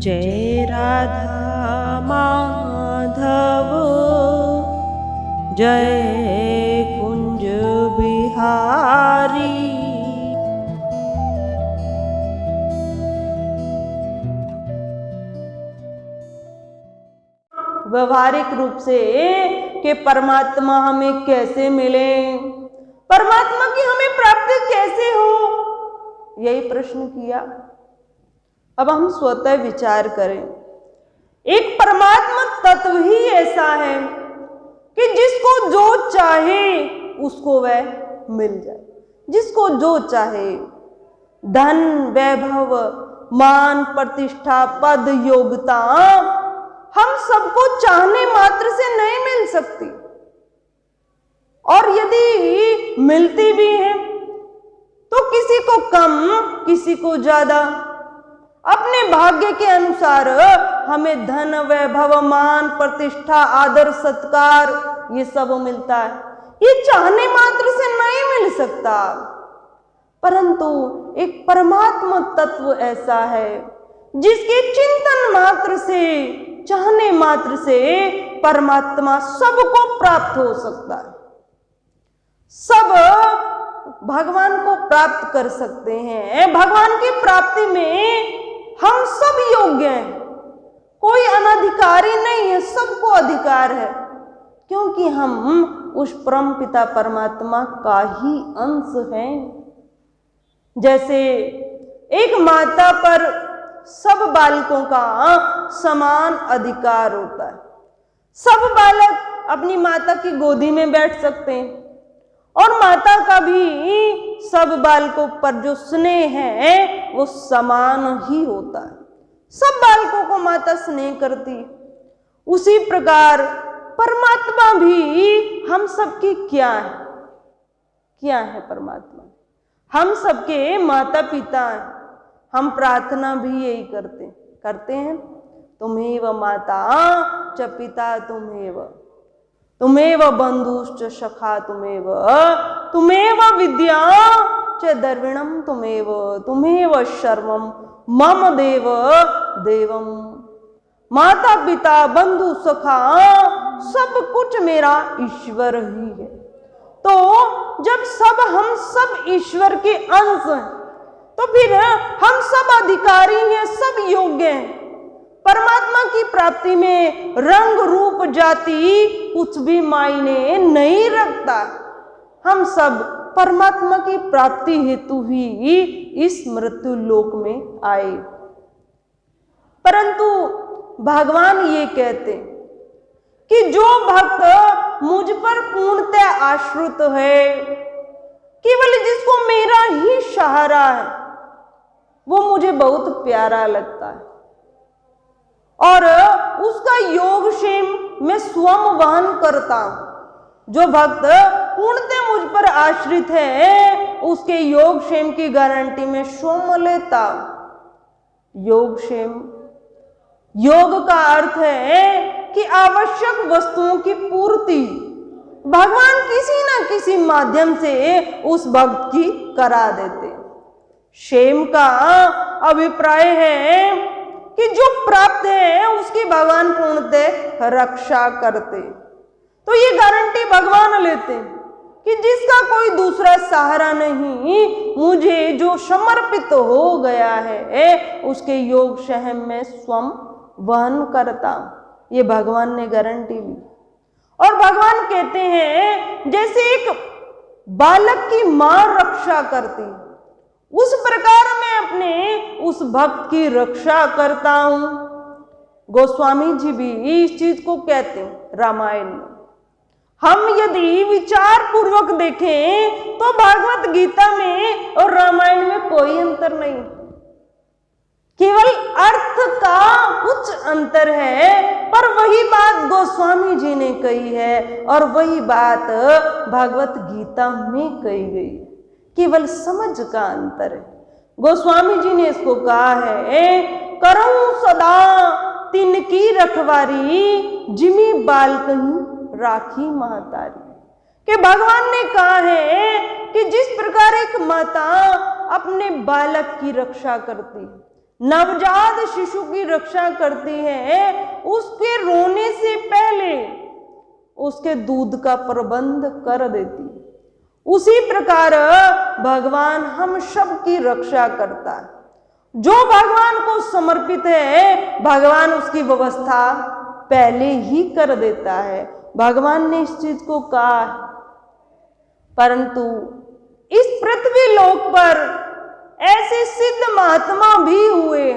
जय राधा माधव जय कुंज बिहारी। व्यवहारिक रूप से कि परमात्मा हमें कैसे मिले, परमात्मा की हमें प्राप्ति कैसे हो, यही प्रश्न किया। अब हम स्वतः विचार करें। एक परमात्मा तत्व ही ऐसा है कि जिसको जो चाहे उसको वह मिल जाए, जिसको जो चाहे। धन, वैभव, मान, प्रतिष्ठा, पद, योग्यता हम सबको चाहने मात्र से नहीं मिल सकती, और यदि मिलती भी है तो किसी को कम, किसी को ज्यादा। अपने भाग्य के अनुसार हमें धन, वैभव, मान, प्रतिष्ठा, आदर, सत्कार ये सब मिलता है। ये चाहने मात्र से नहीं मिल सकता, परंतु एक परमात्मा तत्व ऐसा है जिसके चिंतन मात्र से, चाहने मात्र से परमात्मा सबको प्राप्त हो सकता है। सब भगवान को प्राप्त कर सकते हैं। भगवान की प्राप्ति में हम सब योग्य हैं, कोई अनधिकारी नहीं है, सबको अधिकार है, क्योंकि हम उस परम पिता परमात्मा का ही अंश हैं। जैसे एक माता पर सब बालकों का समान अधिकार होता है। सब बालक अपनी माता की गोदी में बैठ सकते हैं, और माता का भी सब बालकों पर जो स्नेह है वो समान ही होता है। सब बालकों को माता स्नेह करती। उसी प्रकार परमात्मा भी हम सबकी क्या है? क्या है परमात्मा? हम सबके माता पिता हैं। हम प्रार्थना भी यही करते हैं, तुम्हेव माता च पिता तुम्हेव बंधुश्च सखा तुम्हेव विद्या च द्रविणम तुम्हेव सर्वम मम देवम। माता पिता बंधु सखा सब कुछ मेरा ईश्वर ही है। तो जब हम सब ईश्वर के अंश हैं, तो फिर हम सब अधिकारी हैं, सब योग्य हैं। परमात्मा की प्राप्ति में रंग, रूप, जाति कुछ भी मायने नहीं रखता। हम सब परमात्मा की प्राप्ति हेतु ही इस मृत्यु लोक में आए। परंतु भगवान ये कहते कि जो भक्त मुझ पर पूर्णतः आश्रित है, केवल जिसको मेरा ही सहारा है, वो मुझे बहुत प्यारा लगता है, और उसका योगक्षेम मैं स्वयं वहन करता हूं। जो भक्त पूर्णतः मुझ पर आश्रित है, उसके योगक्षेम की गारंटी मैं स्वयं लेता हूं। योगक्षेम, योग का अर्थ है कि आवश्यक वस्तुओं की पूर्ति भगवान किसी न किसी माध्यम से उस भक्त की करा देते। क्षेम का अभिप्राय है कि जो प्राप्त है उसकी भगवान पूर्णतः रक्षा करते। तो ये गारंटी भगवान लेते कि जिसका कोई दूसरा सहारा नहीं, मुझे जो समर्पित हो गया है उसके योग क्षेम में स्वयं वहन करता हूं। ये भगवान ने गारंटी ली। और भगवान कहते हैं जैसे एक बालक की मां रक्षा करती, उस प्रकार मैं अपने उस भक्त की रक्षा करता हूं। गोस्वामी जी भी इस चीज को कहते हैं रामायण में। हम यदि विचार पूर्वक देखें तो भागवत गीता में और रामायण में कोई अंतर नहीं, केवल अर्थ का कुछ अंतर है, पर वही बात गोस्वामी जी ने कही है और वही बात भागवत गीता में कही गई, केवल समझ का अंतर है। गोस्वामी जी ने इसको कहा है, करऊं सदा तिनकी रखवारी जिमी बाल कहीं राखी महतारी। कि भगवान ने कहा है कि जिस प्रकार एक माता अपने बालक की रक्षा करती, नवजात शिशु की रक्षा करती है, उसके रोने से पहले उसके दूध का प्रबंध कर देती। उसी प्रकार भगवान हम सब की रक्षा करता है। जो भगवान को समर्पित है, भगवान उसकी व्यवस्था पहले ही कर देता है। भगवान ने इस चीज को कहा है। परंतु इस पृथ्वी लोक पर ऐसे सिद्ध महात्मा भी हुए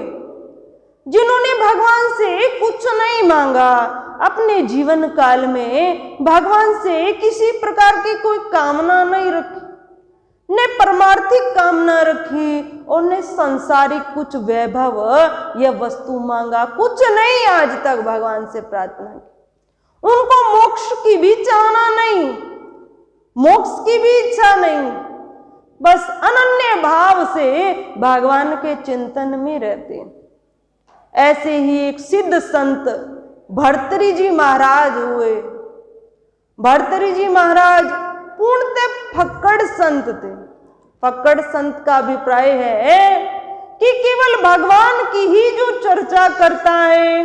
जिन्होंने भगवान से कुछ नहीं मांगा, अपने जीवन काल में भगवान से किसी प्रकार की कोई कामना नहीं रखी, ने परमार्थिक कामना रखी और ने संसारिक कुछ वैभव या वस्तु मांगा, कुछ नहीं आज तक भगवान से प्रार्थना की। उनको मोक्ष की भी चाहना नहीं, मोक्ष की भी इच्छा नहीं, बस अनन्य भाव से भगवान के चिंतन में रहते। ऐसे ही एक सिद्ध संत भर्तृहरि जी महाराज हुए। भर्तृहरि जी महाराज पूर्णतः फक्कड़ संत थे। फक्कड़ संत का अभिप्राय है कि केवल भगवान की ही जो चर्चा करता है,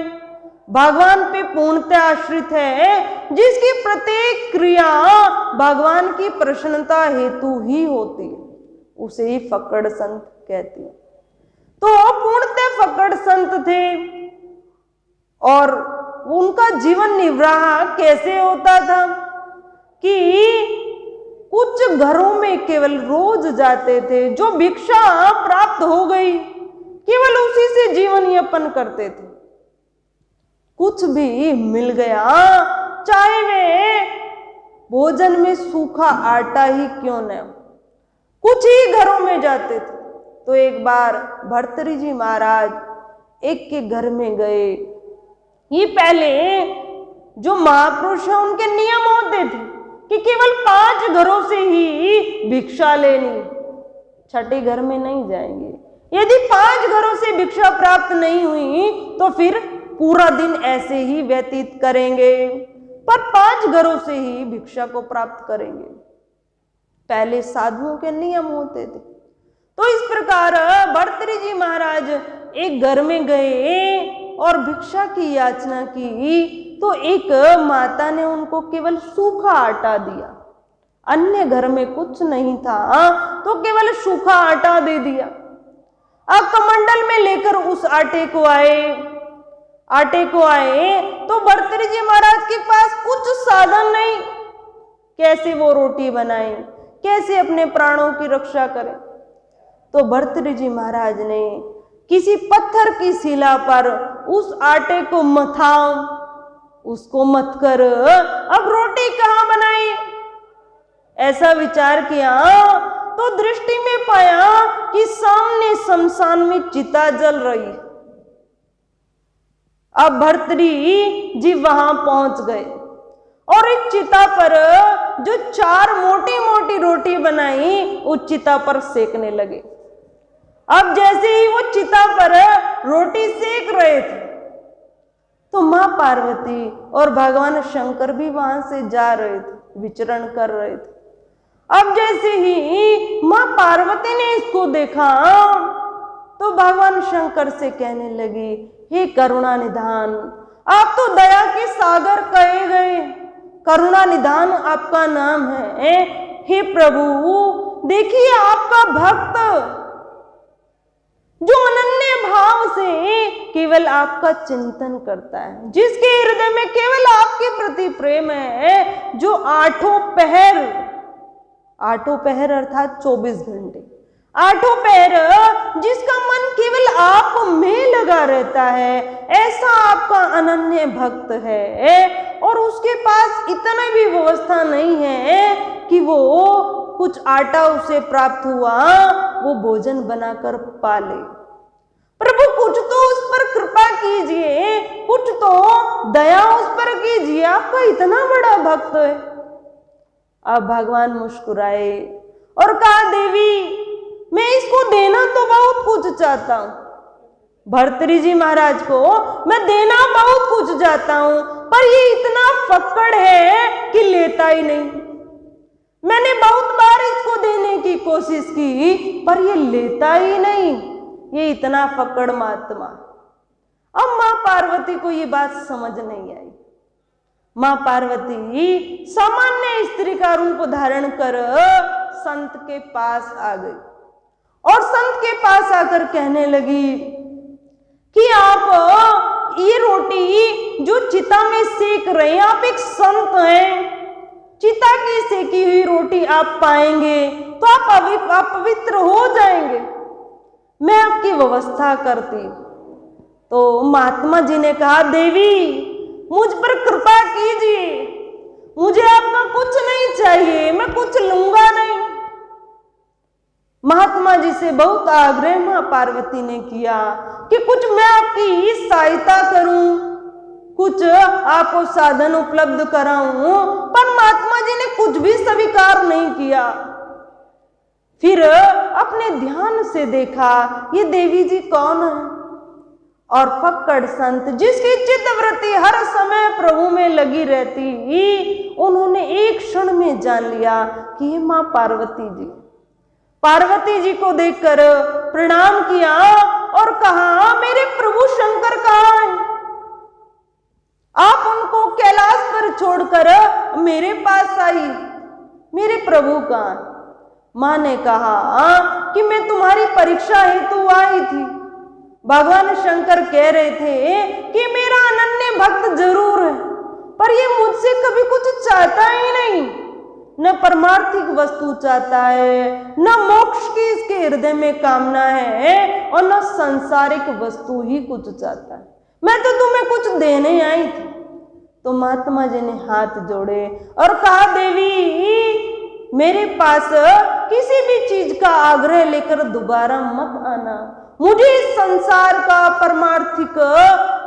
भगवान पे पूर्णतः आश्रित है, जिसकी प्रत्येक क्रिया भगवान की प्रसन्नता हेतु ही होती है, उसे ही फक्कड़ संत कहते हैं। तो पूर्णतः फक्कड़ संत थे और उनका जीवन निर्वाह कैसे होता था कि कुछ घरों में केवल रोज जाते थे, जो भिक्षा प्राप्त हो गई केवल उसी से जीवन यापन करते थे। कुछ भी मिल गया, चाहे वे भोजन में सूखा आटा ही क्यों न हो, कुछ ही घरों में जाते थे। तो एक बार भर्तृहरि जी महाराज एक के घर में गए। ये पहले जो महापुरुष है उनके नियम होते थे कि केवल 5 घरों से ही भिक्षा लेनी, छठे घर में नहीं जाएंगे। यदि 5 घरों से भिक्षा प्राप्त नहीं हुई तो फिर पूरा दिन ऐसे ही व्यतीत करेंगे, पर 5 घरों से ही भिक्षा को प्राप्त करेंगे। पहले साधुओं के नियम होते थे। तो इस प्रकार भर्तृहरि जी महाराज एक घर में गए और भिक्षा की याचना की, तो एक माता ने उनको केवल सूखा आटा दिया। अन्य घर में कुछ नहीं था, तो केवल सूखा आटा दे दिया। अब कमंडल में लेकर उस आटे को आए तो भर्तृहरि जी महाराज के पास कुछ साधन नहीं, कैसे वो रोटी बनाए, कैसे अपने प्राणों की रक्षा करें। तो भर्तृहरि जी महाराज ने किसी पत्थर की शिला पर उस आटे को मथा, उसको मथ कर अब रोटी कहाँ बनाए, ऐसा विचार किया तो दृष्टि में पाया कि सामने शमशान में चिता जल रही। अब भर्तृहरि जी वहां पहुंच गए और एक चिता पर जो 4 मोटी मोटी रोटी बनाई, उस चिता पर सेकने लगे। अब जैसे ही वो चिता पर रोटी सेक रहे थे तो मां पार्वती और भगवान शंकर भी वहां से जा रहे थे, विचरण कर रहे थे। अब जैसे ही मां पार्वती ने इसको देखा तो भगवान शंकर से कहने लगी, हे करुणा निधान, आप तो दया के सागर कहे गए, करुणा निधान आपका नाम है। हे प्रभु, देखिए आपका भक्त जो अनन्य भाव से केवल आपका चिंतन करता है, जिसके हृदय में केवल आपके प्रति प्रेम है, जो 8 पहर अर्थात 24 घंटे, 8 पहर जिसका मन केवल आप में लगा रहता है, ऐसा आपका अनन्य भक्त है। और उसके पास इतना भी व्यवस्था नहीं है कि वो कुछ आटा उसे प्राप्त हुआ वो भोजन बनाकर पाले। प्रभु कुछ तो उस पर कृपा कीजिए, कुछ तो दया उस पर कीजिए, आपका इतना बड़ा भक्त है। अब भगवान मुस्कुराए और कहा, देवी मैं इसको देना तो बहुत कुछ चाहता हूं, भर्तृहरि जी महाराज को मैं देना बहुत कुछ चाहता हूं, पर ये इतना फक्कड़ है कि लेता ही नहीं। मैंने बहुत बार इसको देने की कोशिश की पर ये लेता ही नहीं। ये इतना फक्कड़ महात्मा। अब माँ पार्वती को ये बात समझ नहीं आई। माँ पार्वती सामान्य स्त्री का रूप धारण कर संत के पास आ गई और संत के पास आकर कहने लगी कि आप ये रोटी जो चिता में सेक रहे हैं, आप एक संत हैं, चिता की सेकी हुई रोटी आप पाएंगे तो आप पवित्र हो जाएंगे, मैं आपकी व्यवस्था करती। तो महात्मा जी ने कहा, देवी मुझ पर कृपा कीजिए, मुझे आपका कुछ नहीं चाहिए, मैं कुछ लूंगा नहीं। महात्मा जी से बहुत आग्रह मां पार्वती ने किया कि कुछ मैं आपकी सहायता करूं, कुछ आपको साधन उपलब्ध कराऊं, पर महात्मा जी ने कुछ भी स्वीकार नहीं किया। फिर अपने ध्यान से देखा ये देवी जी कौन है, और फक्कड़ संत जिसकी चित्तवृत्ति हर समय प्रभु में लगी रहती, उन्होंने एक क्षण में जान लिया कि ये मां पार्वती जी। पार्वती जी को देखकर प्रणाम किया और कहा, मेरे प्रभु शंकर कहाँ हैं? आप उनको कैलाश पर छोड़कर मेरे पास आई, मेरे प्रभु कहाँ? मां ने कहा कि मैं तुम्हारी परीक्षा हेतु आई थी। भगवान शंकर कह रहे थे कि मेरा अनन्य भक्त जरूर है, पर ये मुझसे कभी कुछ चाहता ही नहीं, न परमार्थिक वस्तु चाहता है, न मोक्ष की इसके हृदय में कामना है, और न सांसारिक वस्तु ही कुछ चाहता है। मैं तो तुम्हें कुछ देने आई थी। तो महात्मा जी ने हाथ जोड़े और कहा, देवी मेरे पास किसी भी चीज का आग्रह लेकर दोबारा मत आना, मुझे इस संसार का परमार्थिक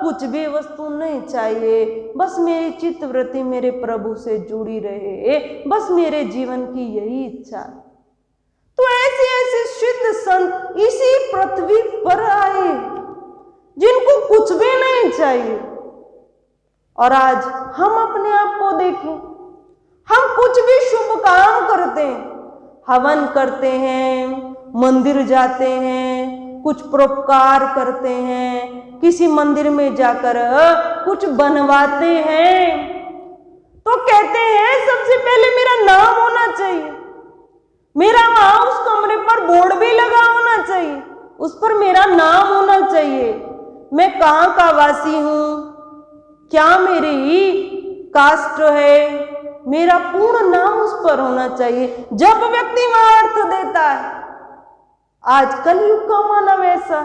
कुछ भी वस्तु नहीं चाहिए, बस मेरी चित्तवृत्ति मेरे प्रभु से जुड़ी रहे, बस मेरे जीवन की यही इच्छा। तो ऐसे ऐसे सिद्ध संत इसी पृथ्वी पर आए जिनको कुछ भी नहीं चाहिए, और आज हम अपने आप को देखें, हम कुछ भी शुभ काम करते हैं, हवन करते हैं, मंदिर जाते हैं, कुछ परोपकार करते हैं, किसी मंदिर में जाकर कुछ बनवाते हैं, तो कहते हैं सबसे पहले मेरा नाम होना चाहिए, मेरा वहां उस कमरे पर बोर्ड भी लगा होना चाहिए, उस पर मेरा नाम होना चाहिए, मैं कहाँ का वासी हूं, क्या मेरी कास्ट है, मेरा पूर्ण नाम उस पर होना चाहिए। जब व्यक्ति वहां अर्थ देता है, आज कलयुग का मानव ऐसा,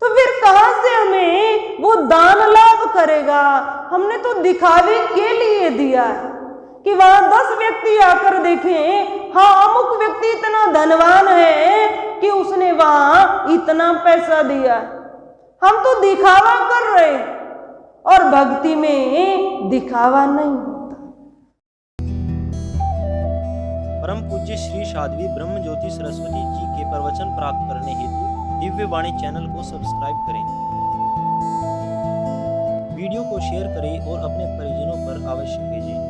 तो फिर कहां से हमें वो दान लाभ करेगा? हमने तो दिखावे के लिए दिया है कि वहां 10 व्यक्ति आकर देखें, हाँ अमुक व्यक्ति इतना धनवान है कि उसने वहां इतना पैसा दिया। हम तो दिखावा कर रहे, और भक्ति में दिखावा नहीं होता। परम पूज्य श्री साध्वी ब्रह्म ज्योति सरस्वती जी के प्रवचन प्राप्त करने हेतु दिव्य वाणी चैनल को सब्सक्राइब करें, वीडियो को शेयर करें और अपने परिजनों पर अवश्य भेजें।